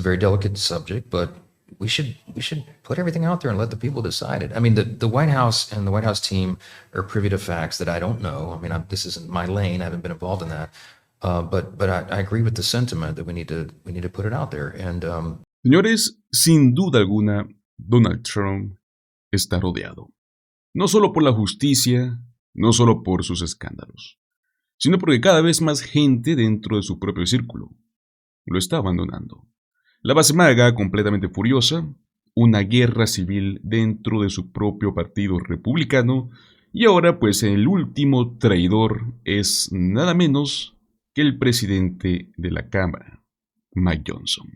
very delicate subject, but we should put everything out there and let the people decide it. I mean, the White House and the White House team are privy to facts that I don't know. I mean, this isn't my lane. I haven't been involved in that. But I agree with the sentiment that we need to put it out there. And Señores, sin duda alguna, Donald Trump está rodeado. No solo por la justicia, no solo por sus escándalos, sino porque cada vez más gente dentro de su propio círculo lo está abandonando. La base MAGA completamente furiosa, una guerra civil dentro de su propio partido republicano, y ahora pues el último traidor es nada menos que el presidente de la Cámara, Mike Johnson.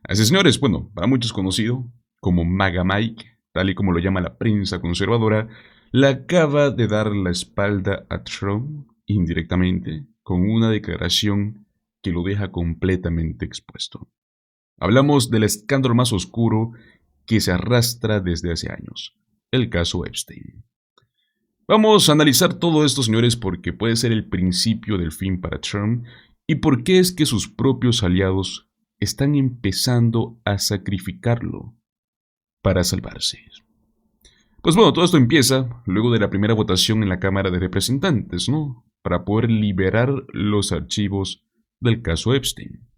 Así, señores, bueno, para muchos conocido como MAGA Mike, tal y como lo llama la prensa conservadora, le acaba de dar la espalda a Trump indirectamente con una declaración que lo deja completamente expuesto. Hablamos del escándalo más oscuro que se arrastra desde hace años, el caso Epstein. Vamos a analizar todo esto, señores, porque puede ser el principio del fin para Trump y por qué es que sus propios aliados están empezando a sacrificarlo para salvarse. Pues bueno, todo esto empieza luego de la primera votación en la Cámara de Representantes, ¿no? Para poder liberar los archivos del caso Epstein.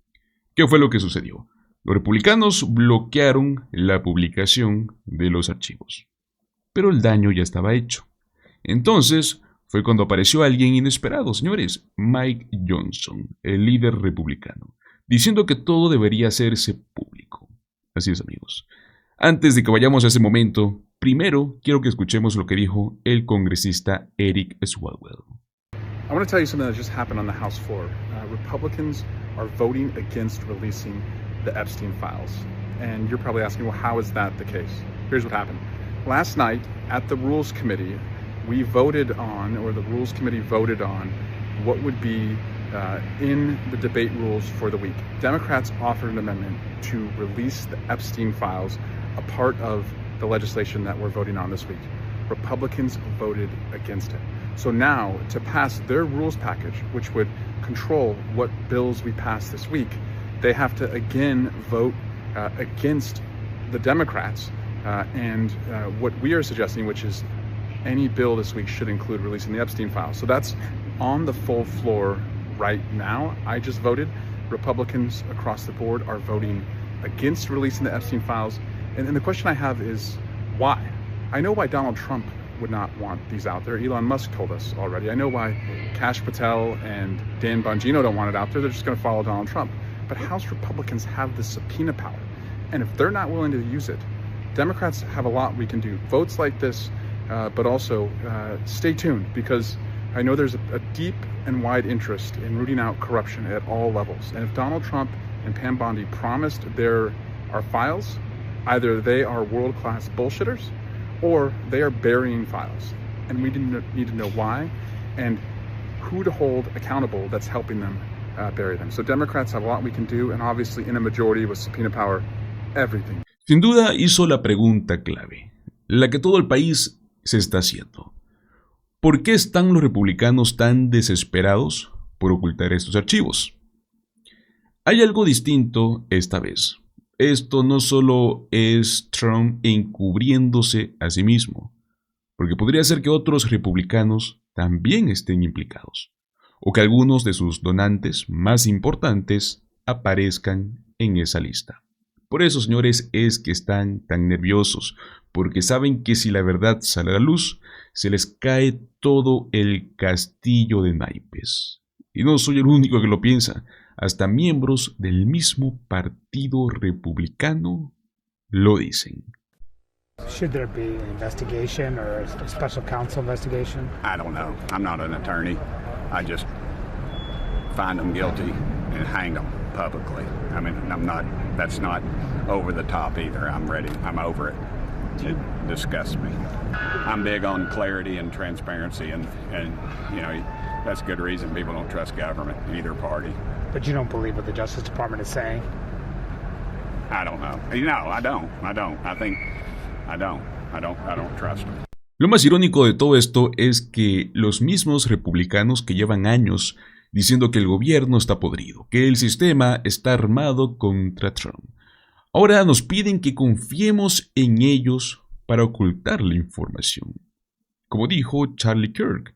¿Qué fue lo que sucedió? Los republicanos bloquearon la publicación de los archivos, pero el daño ya estaba hecho. Entonces fue cuando apareció alguien inesperado, señores, Mike Johnson, el líder republicano, diciendo que todo debería hacerse público. Así es, amigos. Antes de que vayamos a ese momento, primero quiero que escuchemos lo que dijo el congresista Eric Swalwell. I want to tell you something that just happened on the House floor. Republicans are voting against releasing the Epstein files. And you're probably asking, well, how is that the case? Here's what happened. Last night at the Rules Committee, we voted on, or the Rules Committee voted on, what would be in the debate rules for the week. Democrats offered an amendment to release the Epstein files, a part of the legislation that we're voting on this week. Republicans voted against it. So now, to pass their rules package, which would control what bills we pass this week, they have to again vote against the Democrats and what we are suggesting, which is any bill this week should include releasing the Epstein files. So that's on the full floor right now. I just voted. Republicans across the board are voting against releasing the Epstein files. And the question I have is, why? I know why Donald Trump would not want these out there. Elon Musk told us already. I know why Kash Patel and Dan Bongino don't want it out there. They're just going to follow Donald Trump. But House Republicans have the subpoena power. And if they're not willing to use it, Democrats have a lot we can do. Votes like this, but also stay tuned, because I know there's a deep and wide interest in rooting out corruption at all levels. And if Donald Trump and Pam Bondi promised there are files, either they are world-class bullshitters or they are burying files. And we need to know why and who to hold accountable that's helping them bury them. So Democrats have a lot we can do, and obviously in a majority with subpoena power, everything. Sin duda hizo la pregunta clave, la que todo el país se está haciendo. ¿Por qué están los republicanos tan desesperados por ocultar estos archivos? Hay algo distinto esta vez. Esto no solo es Trump encubriéndose a sí mismo, porque podría ser que otros republicanos también estén implicados, o que algunos de sus donantes más importantes aparezcan en esa lista. Por eso, señores, es que están tan nerviosos, porque saben que si la verdad sale a la luz, se les cae todo el castillo de naipes. Y no soy el único que lo piensa. Hasta miembros del mismo partido republicano lo dicen. Should there be an investigation or a special counsel investigation? I don't know. I'm not an attorney. I just find them guilty and hang them publicly. I mean, that's not over the top either. I'm ready. I'm over it. It disgusts me. I'm big on clarity and transparency, and you know, that's a good reason people don't trust government, either party. But you don't believe what the Justice Department is saying? I don't know. No, I don't. I don't trust them. Lo más irónico de todo esto es que los mismos republicanos que llevan años diciendo que el gobierno está podrido, que el sistema está armado contra Trump, Ahora nos piden que confiemos en ellos para ocultar la información. Como dijo Charlie Kirk,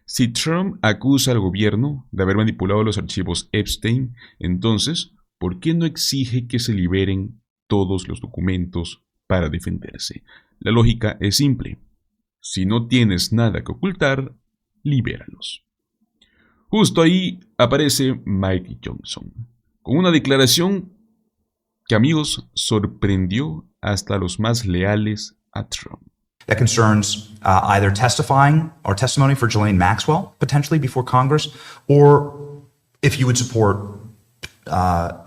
si Trump acusa al gobierno de haber manipulado los archivos Epstein, entonces, ¿por qué no exige que se liberen todos los documentos para defenderse? La lógica es simple. Si no tienes nada que ocultar, libéralos. Justo ahí aparece Mike Johnson, con una declaración que, amigos, sorprendió hasta los más leales a Trump. That concerns either testifying or testimony for Ghislaine Maxwell, potentially before Congress, or if you would support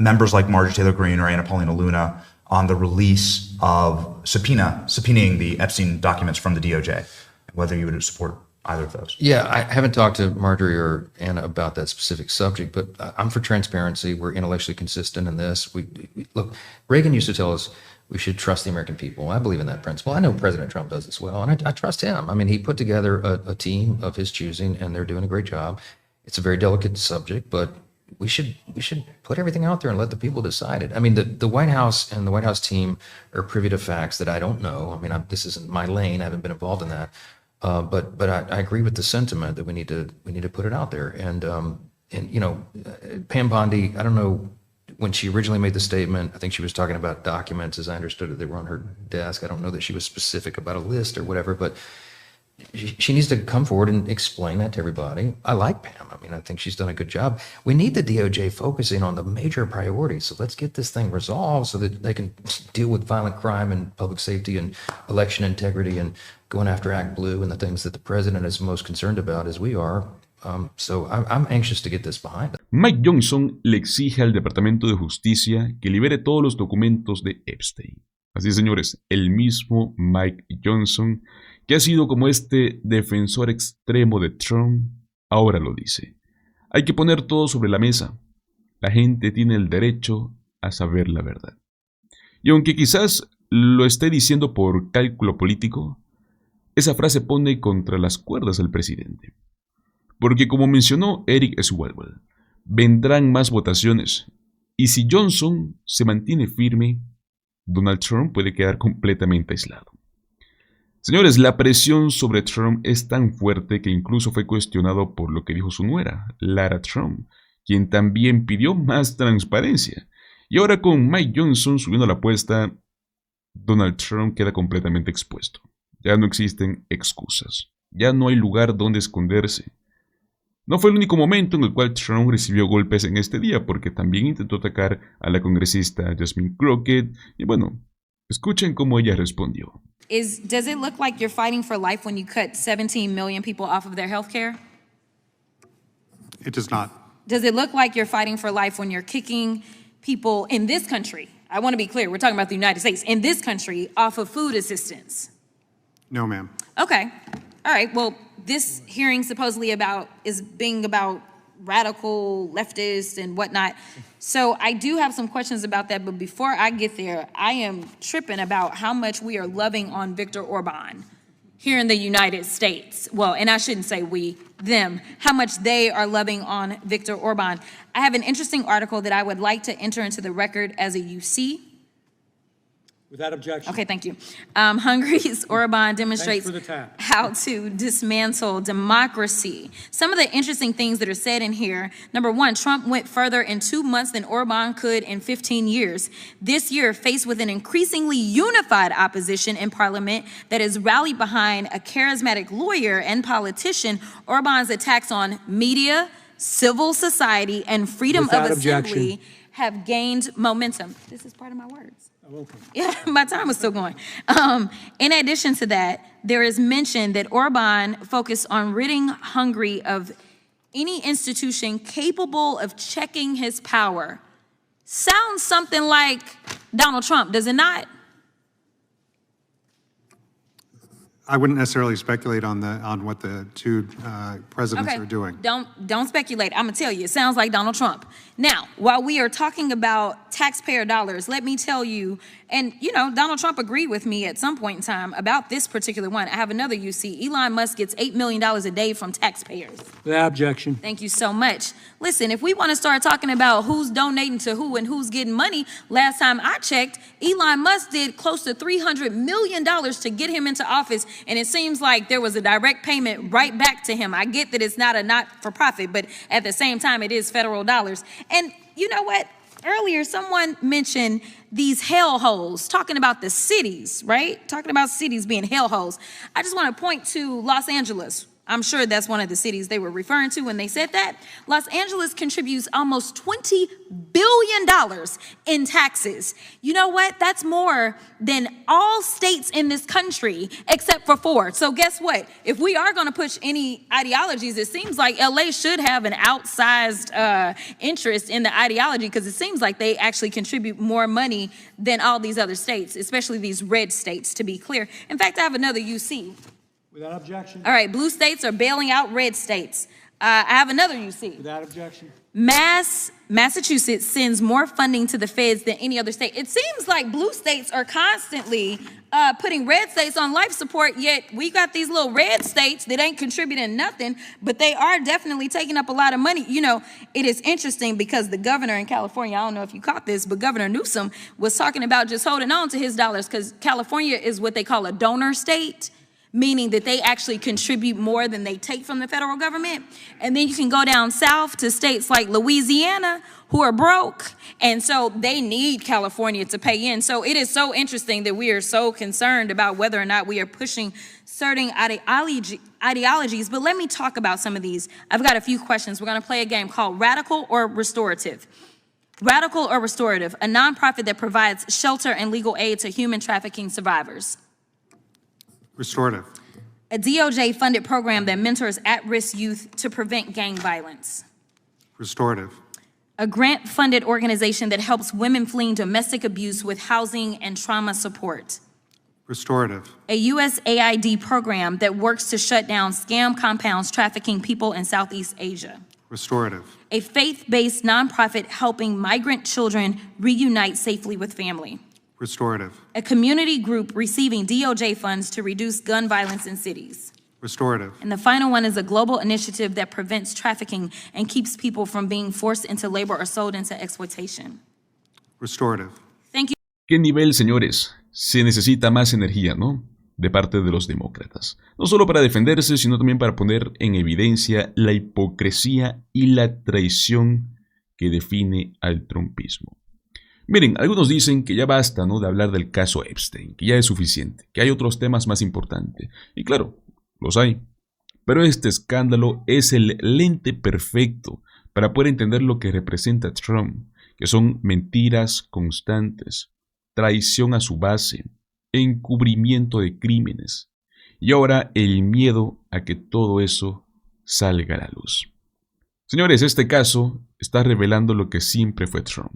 members like Marjorie Taylor Greene or Anna Paulina Luna on the release of subpoenaing the Epstein documents from the DOJ, whether you would support either of those. Yeah, I haven't talked to Marjorie or Anna about that specific subject, but I'm for transparency. We're intellectually consistent in this. Look, Reagan used to tell us we should trust the American people. I believe in that principle. I know President Trump does as well, and I trust him. I mean, he put together a team of his choosing, and they're doing a great job. It's a very delicate subject, but we should put everything out there and let the people decide it. I mean, the White House and the White House team are privy to facts that I don't know. I mean, this isn't my lane. I haven't been involved in that. But I agree with the sentiment that we need to put it out there. And you know, Pam Bondi, I don't know, when she originally made the statement, I think she was talking about documents, as I understood it, they were on her desk. I don't know that she was specific about a list or whatever, but she needs to come forward and explain that to everybody. I like Pam. I mean, I think she's done a good job. We need the DOJ focusing on the major priorities. So let's get this thing resolved so that they can deal with violent crime and public safety and election integrity and going after Act Blue and the things that the president is most concerned about, as we are. So I'm anxious to get this behind us. Mike Johnson le exige al Departamento de Justicia que libere todos los documentos de Epstein. Así, señores, el mismo Mike Johnson, que ha sido como este defensor extremo de Trump, ahora lo dice. Hay que poner todo sobre la mesa. La gente tiene el derecho a saber la verdad. Y aunque quizás lo esté diciendo por cálculo político, esa frase pone contra las cuerdas al presidente. Porque como mencionó Eric Swalwell, vendrán más votaciones, y si Johnson se mantiene firme, Donald Trump puede quedar completamente aislado. Señores, la presión sobre Trump es tan fuerte que incluso fue cuestionado por lo que dijo su nuera, Lara Trump, quien también pidió más transparencia. Y ahora con Mike Johnson subiendo la apuesta, Donald Trump queda completamente expuesto. Ya no existen excusas, ya no hay lugar donde esconderse. No fue el único momento en el cual Trump recibió golpes en este día, porque también intentó atacar a la congresista Jasmine Crockett, y bueno, escuchen cómo ella respondió. Does it look like you're fighting for life when you cut 17 million people off of their health care? It does not. Does it look like you're fighting for life when you're kicking people in this country? I want to be clear, we're talking about the United States, in this country, off of food assistance? No, ma'am. Okay. All right. Well, this hearing supposedly is being about radical leftists and whatnot. So I do have some questions about that. But before I get there, I am tripping about how much we are loving on Viktor Orban here in the United States. Well, and I shouldn't say we, them, how much they are loving on Viktor Orban. I have an interesting article that I would like to enter into the record as a UC. Without objection. Okay, thank you. Hungary's Orban demonstrates Thanks for the tap. how to dismantle democracy. Some of the interesting things that are said in here. Number one, Trump went further in 2 months than Orban could in 15 years. This year, faced with an increasingly unified opposition in parliament that has rallied behind a charismatic lawyer and politician, Orban's attacks on media, civil society, and freedom Without of objection. assembly have gained momentum. This is part of my words. Okay. Yeah, my time is still going. In addition to that, there is mention that Orban focused on ridding Hungary of any institution capable of checking his power. Sounds something like Donald Trump, does it not? I wouldn't necessarily speculate on what the two presidents are doing. Don't speculate. I'm gonna tell you, it sounds like Donald Trump. Now, while we are talking about taxpayer dollars, let me tell you, and Donald Trump agreed with me at some point in time about this particular one. I have another UC. Elon Musk gets $8 million a day from taxpayers. Without objection. Thank you so much. Listen, if we want to start talking about who's donating to who and who's getting money, last time I checked, Elon Musk did close to $300 million to get him into office, and it seems like there was a direct payment right back to him. I get that it's not a not-for-profit, but at the same time, it is federal dollars. And you know what? Earlier, someone mentioned these hellholes, talking about the cities, right? Talking about cities being hellholes. I just want to point to Los Angeles. I'm sure that's one of the cities they were referring to when they said that. Los Angeles contributes almost $20 billion in taxes. You know what? That's more than all states in this country except for 4. So guess what? If we are going to push any ideologies, it seems like LA should have an outsized interest in the ideology, because it seems like they actually contribute more money than all these other states, especially these red states, to be clear. In fact, I have another UC. Without objection. All right, blue states are bailing out red states. I have another UC. Without objection. Massachusetts sends more funding to the feds than any other state. It seems like blue states are constantly putting red states on life support, yet we got these little red states that ain't contributing nothing, but they are definitely taking up a lot of money. It is interesting because the governor in California, I don't know if you caught this, but Governor Newsom was talking about just holding on to his dollars, because California is what they call a donor state, meaning that they actually contribute more than they take from the federal government. And then you can go down south to states like Louisiana, who are broke, and so they need California to pay in. So it is so interesting that we are so concerned about whether or not we are pushing certain ideologies. But let me talk about some of these. I've got a few questions. We're going to play a game called Radical or Restorative. Radical or Restorative, a nonprofit that provides shelter and legal aid to human trafficking survivors. Restorative. A DOJ-funded program that mentors at-risk youth to prevent gang violence. Restorative. A grant-funded organization that helps women fleeing domestic abuse with housing and trauma support. Restorative. A USAID program that works to shut down scam compounds trafficking people in Southeast Asia. Restorative. A faith-based nonprofit helping migrant children reunite safely with family. Restorative. A community group receiving DOJ funds to reduce gun violence in cities. Restorative. And the final one is a global initiative that prevents trafficking and keeps people from being forced into labor or sold into exploitation. Restorative. Thank you. ¿Qué nivel, señores? Se necesita más energía, ¿no? De parte de los demócratas. No solo para defenderse, sino también para poner en evidencia la hipocresía y la traición que define al trumpismo. Miren, algunos dicen que ya basta, ¿no?, de hablar del caso Epstein, que ya es suficiente, que hay otros temas más importantes. Y claro, los hay. Pero este escándalo es el lente perfecto para poder entender lo que representa Trump, que son mentiras constantes, traición a su base, encubrimiento de crímenes, y ahora el miedo a que todo eso salga a la luz. Señores, este caso está revelando lo que siempre fue Trump.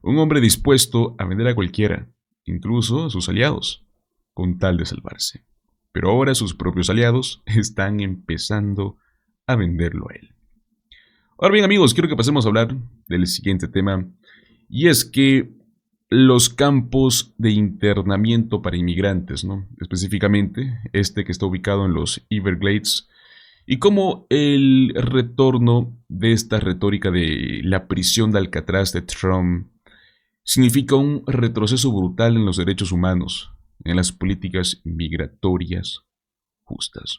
Un hombre dispuesto a vender a cualquiera, incluso a sus aliados, con tal de salvarse. Pero ahora sus propios aliados están empezando a venderlo a él. Ahora bien, amigos, quiero que pasemos a hablar del siguiente tema, y es que los campos de internamiento para inmigrantes, ¿no?, específicamente este que está ubicado en los Everglades, y cómo el retorno de esta retórica de la prisión de Alcatraz de Trump significa un retroceso brutal en los derechos humanos, en las políticas migratorias justas.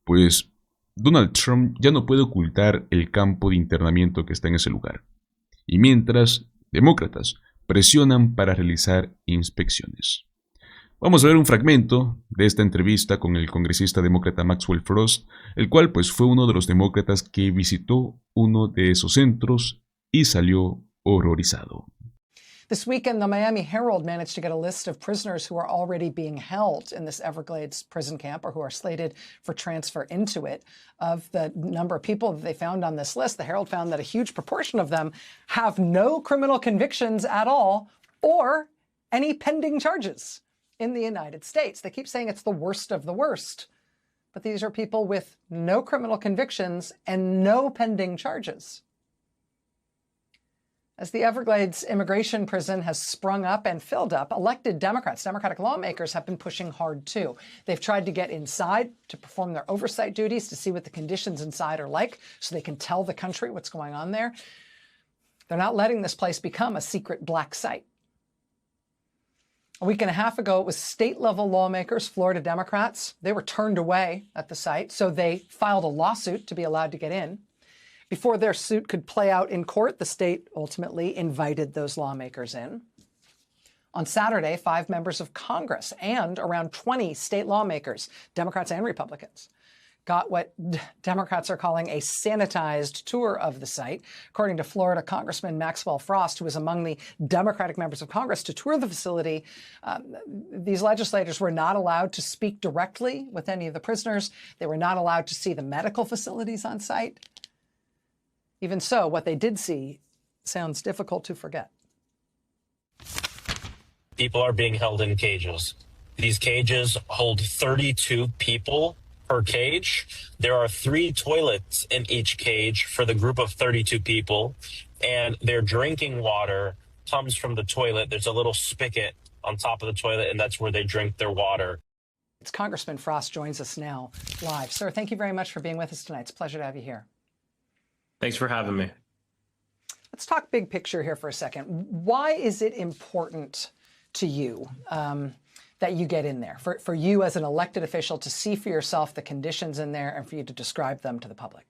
Pues Donald Trump ya no puede ocultar el campo de internamiento que está en ese lugar. Y mientras, demócratas presionan para realizar inspecciones. Vamos a ver un fragmento de esta entrevista con el congresista demócrata Maxwell Frost, el cual pues fue uno de los demócratas que visitó uno de esos centros y salió horrorizado. This weekend, the Miami Herald managed to get a list of prisoners who are already being held in this Everglades prison camp or who are slated for transfer into it. Of the number of people that they found on this list, the Herald found that a huge proportion of them have no criminal convictions at all or any pending charges. in the United States. They keep saying it's the worst of the worst, but these are people with no criminal convictions and no pending charges. As the Everglades immigration prison has sprung up and filled up, elected Democratic lawmakers have been pushing hard too. They've tried to get inside to perform their oversight duties, to see what the conditions inside are like so they can tell the country what's going on there. They're not letting this place become a secret black site. A week and a half ago, it was state-level lawmakers, Florida Democrats. They were turned away at the site, so they filed a lawsuit to be allowed to get in. Before their suit could play out in court, the state ultimately invited those lawmakers in. On Saturday, 5 members of Congress and around 20 state lawmakers, Democrats and Republicans, got what Democrats are calling a sanitized tour of the site. According to Florida Congressman Maxwell Frost, who was among the Democratic members of Congress to tour the facility, these legislators were not allowed to speak directly with any of the prisoners. They were not allowed to see the medical facilities on site. Even so, what they did see sounds difficult to forget. People are being held in cages. These cages hold 32 people per cage. There are 3 toilets in each cage for the group of 32 people, and their drinking water comes from the toilet. There's a little spigot on top of the toilet, and that's where they drink their water. It's Congressman Frost joins us now live. Sir, thank you very much for being with us tonight. It's a pleasure to have you here. Thanks for having me. Let's talk big picture here for a second. Why is it important to you that you get in there, for you as an elected official to see for yourself the conditions in there and for you to describe them to the public?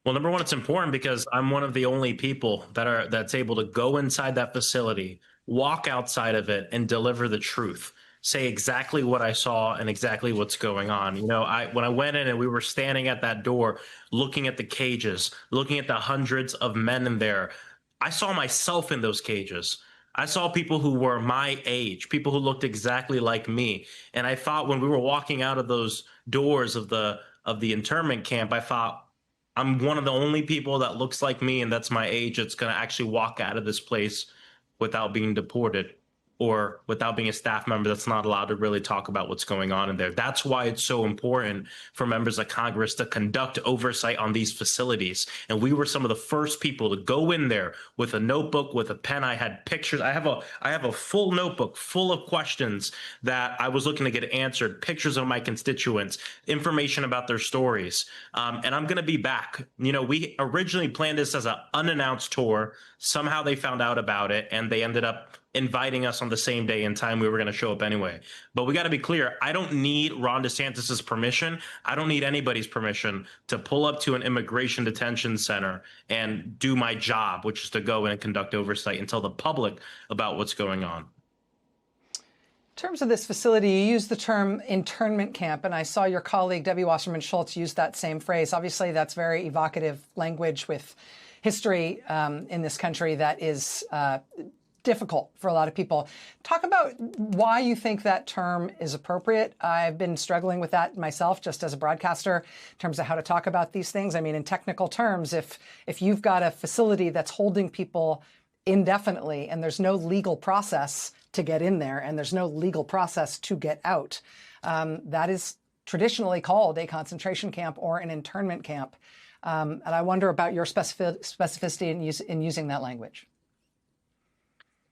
Well, number one, it's important because I'm one of the only people that's able to go inside that facility, walk outside of it, and deliver the truth. Say exactly what I saw and exactly what's going on. You know, when I went in and we were standing at that door, looking at the cages, looking at the hundreds of men in there, I saw myself in those cages. I saw people who were my age, people who looked exactly like me. And I thought when we were walking out of those doors of the internment camp, I thought, I'm one of the only people that looks like me and that's my age that's going to actually walk out of this place without being deported, or without being a staff member that's not allowed to really talk about what's going on in there. That's why it's so important for members of Congress to conduct oversight on these facilities. And we were some of the first people to go in there with a notebook, with a pen. I had pictures. I have a full notebook full of questions that I was looking to get answered, pictures of my constituents, information about their stories. And I'm going to be back. You know, we originally planned this as an unannounced tour. Somehow they found out about it and they ended up inviting us on the same day and time we were going to show up anyway. But we got to be clear. I don't need Ron DeSantis's permission. I don't need anybody's permission to pull up to an immigration detention center and do my job, which is to go in and conduct oversight and tell the public about what's going on. In terms of this facility, you use the term internment camp, and I saw your colleague, Debbie Wasserman Schultz, use that same phrase. Obviously, that's very evocative language with history in this country that is difficult for a lot of people. Talk about why you think that term is appropriate. I've been struggling with that myself, just as a broadcaster, in terms of how to talk about these things. I mean, in technical terms, if you've got a facility that's holding people indefinitely and there's no legal process to get in there and there's no legal process to get out, that is traditionally called a concentration camp or an internment camp. And I wonder about your specificity in using that language.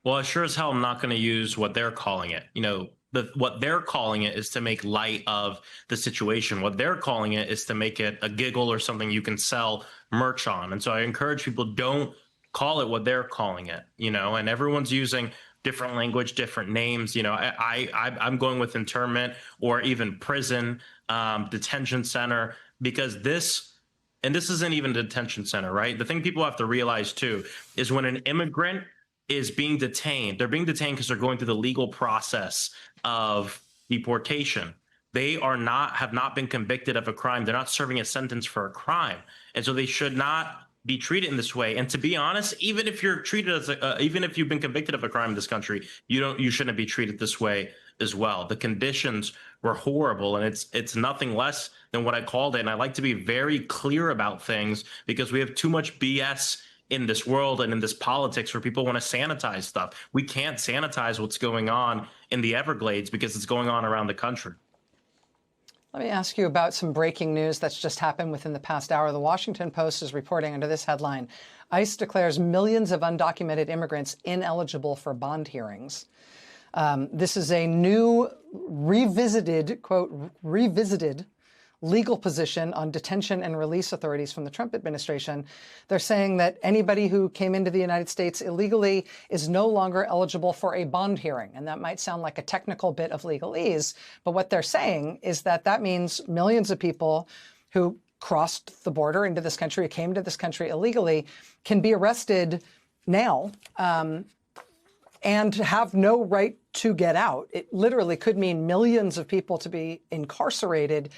Well, I sure as hell am not going to use what they're calling it. You know, what they're calling it is to make light of the situation. What they're calling it is to make it a giggle or something you can sell merch on. And so I encourage people, don't call it what they're calling it, you know, and everyone's using different language, different names. You know, I'm going with internment or even prison, detention center, because this isn't even a detention center, right? The thing people have to realize too is when an immigrant is being detained, they're being detained because they're going through the legal process of deportation. They have not been convicted of a crime. They're not serving a sentence for a crime. And so they should not be treated in this way. And to be honest, even if you're treated as even if you've been convicted of a crime in this country, you shouldn't be treated this way as well. The conditions were horrible, and it's nothing less than what I called it. And I like to be very clear about things because we have too much BS in this world and in this politics where people want to sanitize stuff. We can't sanitize what's going on in the Everglades because it's going on around the country. Let me ask you about some breaking news that's just happened within the past hour. The Washington Post is reporting under this headline: ICE declares millions of undocumented immigrants ineligible for bond hearings. This is a new revisited, quote, revisited legal position on detention and release authorities from the Trump administration. They're saying that anybody who came into the United States illegally is no longer eligible for a bond hearing. And that might sound like a technical bit of legalese, but what they're saying is that that means millions of people who crossed the border into this country, came to this country illegally, can be arrested now and have no right to get out. It literally could mean millions of people to be incarcerated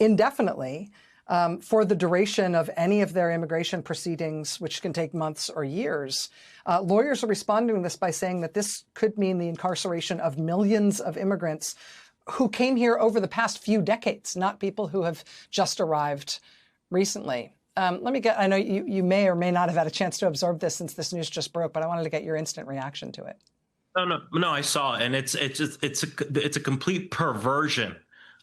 indefinitely for the duration of any of their immigration proceedings, which can take months or years. Lawyers are responding to this by saying that this could mean the incarceration of millions of immigrants who came here over the past few decades, not people who have just arrived recently. I know you may or may not have had a chance to absorb this since this news just broke, but I wanted to get your instant reaction to it. No, I saw it, and it's a complete perversion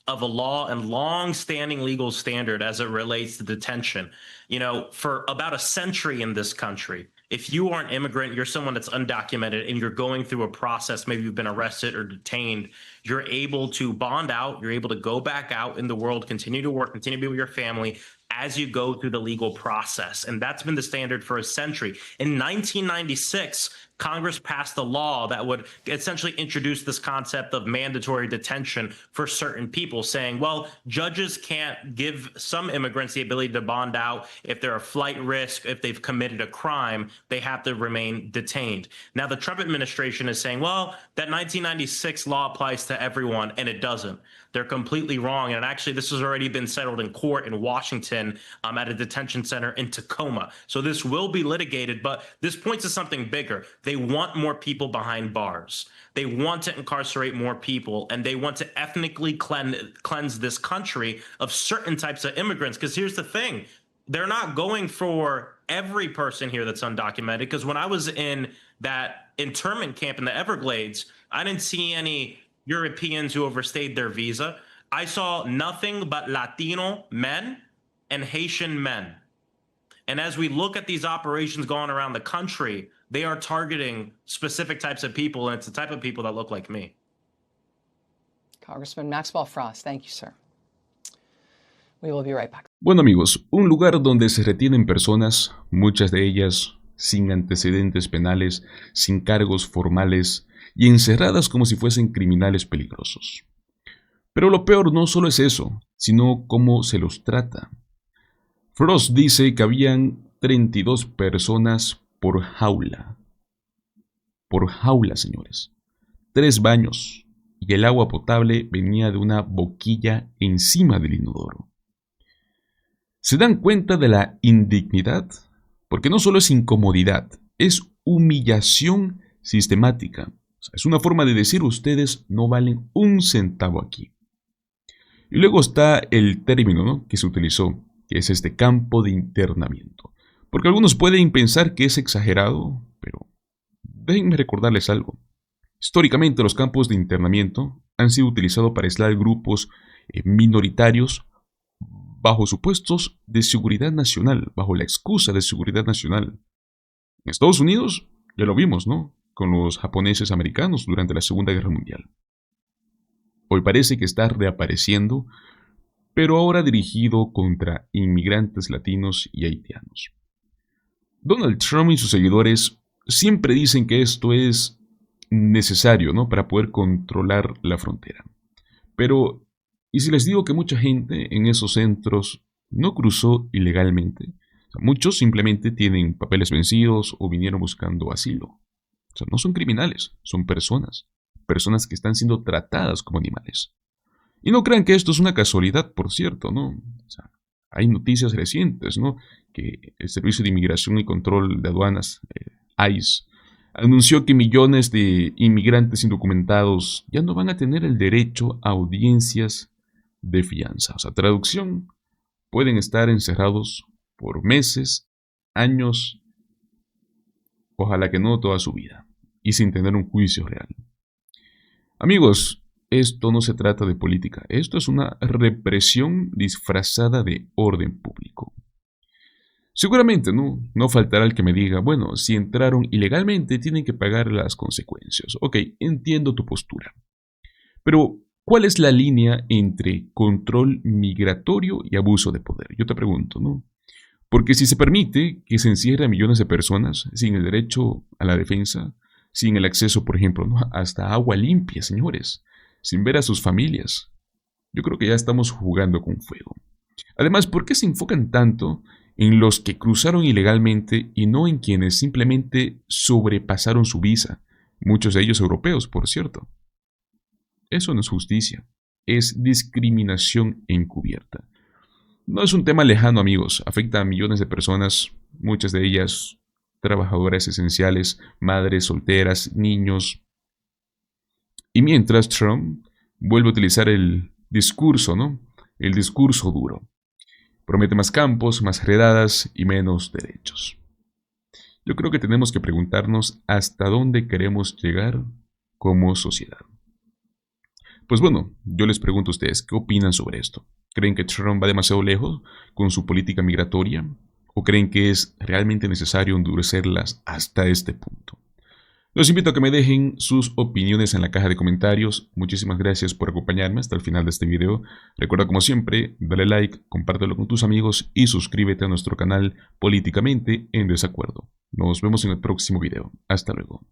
of a law and long-standing legal standard as it relates to detention. You know, for about a century in this country, if you are an immigrant, you're someone that's undocumented and you're going through a process, maybe you've been arrested or detained, you're able to bond out, you're able to go back out in the world, continue to work, continue to be with your family as you go through the legal process. And that's been the standard for a century. In 1996, Congress passed a law that would essentially introduce this concept of mandatory detention for certain people, saying, well, judges can't give some immigrants the ability to bond out if they're a flight risk, if they've committed a crime, they have to remain detained. Now, the Trump administration is saying, well, that 1996 law applies to everyone, and it doesn't. They're completely wrong. And actually, this has already been settled in court in Washington at a detention center in Tacoma. So this will be litigated, but this points to something bigger. They want more people behind bars. They want to incarcerate more people, and they want to ethnically cleanse this country of certain types of immigrants. Because here's the thing. They're not going for every person here that's undocumented. Because when I was in that internment camp in the Everglades, I didn't see any Europeans who overstayed their visa. I saw nothing but Latino men and Haitian men. And as we look at these operations going around the country, they are targeting specific types of people, and it's the type of people that look like me. Congressman Maxwell Frost, thank you, sir. We will be right back. Bueno, amigos, un lugar donde se retienen personas, muchas de ellas sin antecedentes penales, sin cargos formales y encerradas como si fuesen criminales peligrosos. Pero lo peor no solo es eso, sino cómo se los trata. Frost dice que habían 32 personas por jaula. Por jaula, señores. 3 baños, y el agua potable venía de una boquilla encima del inodoro. ¿Se dan cuenta de la indignidad? Porque no solo es incomodidad, es humillación sistemática. O sea, es una forma de decir ustedes no valen un centavo aquí. Y luego está el término, ¿no?, que se utilizó, que es este campo de internamiento. Porque algunos pueden pensar que es exagerado, pero déjenme recordarles algo. Históricamente los campos de internamiento han sido utilizados para aislar grupos minoritarios bajo supuestos de seguridad nacional, bajo la excusa de seguridad nacional. En Estados Unidos ya lo vimos, ¿no?, con los japoneses americanos durante la Segunda Guerra Mundial. Hoy parece que está reapareciendo, pero ahora dirigido contra inmigrantes latinos y haitianos. Donald Trump y sus seguidores siempre dicen que esto es necesario, ¿no?, para poder controlar la frontera. Pero, ¿y si les digo que mucha gente en esos centros no cruzó ilegalmente? O sea, muchos simplemente tienen papeles vencidos o vinieron buscando asilo. O sea, no son criminales, son personas que están siendo tratadas como animales. Y no crean que esto es una casualidad, por cierto, ¿no? O sea, hay noticias recientes, ¿no?, que el Servicio de Inmigración y Control de Aduanas, ICE, anunció que millones de inmigrantes indocumentados ya no van a tener el derecho a audiencias de fianza. O sea, traducción, pueden estar encerrados por meses, años Ojalá que no toda su vida, y sin tener un juicio real. Amigos, esto no se trata de política, esto es una represión disfrazada de orden público. Seguramente no faltará el que me diga, bueno, si entraron ilegalmente tienen que pagar las consecuencias. Ok, entiendo tu postura. Pero, ¿cuál es la línea entre control migratorio y abuso de poder? Yo te pregunto, ¿no? Porque si se permite que se encierre a millones de personas sin el derecho a la defensa, sin el acceso, por ejemplo, ¿no?, hasta agua limpia, señores, sin ver a sus familias, yo creo que ya estamos jugando con fuego. Además, ¿por qué se enfocan tanto en los que cruzaron ilegalmente y no en quienes simplemente sobrepasaron su visa? Muchos de ellos europeos, por cierto. Eso no es justicia, es discriminación encubierta. No es un tema lejano, amigos, afecta a millones de personas, muchas de ellas trabajadoras esenciales, madres solteras, niños. Y mientras Trump vuelve a utilizar el discurso, ¿no? El discurso duro. Promete más campos, más redadas y menos derechos. Yo creo que tenemos que preguntarnos hasta dónde queremos llegar como sociedad. Pues bueno, yo les pregunto a ustedes, ¿qué opinan sobre esto? ¿Creen que Trump va demasiado lejos con su política migratoria? ¿O creen que es realmente necesario endurecerlas hasta este punto? Los invito a que me dejen sus opiniones en la caja de comentarios. Muchísimas gracias por acompañarme hasta el final de este video. Recuerda, como siempre, dale like, compártelo con tus amigos y suscríbete a nuestro canal Políticamente en Desacuerdo. Nos vemos en el próximo video. Hasta luego.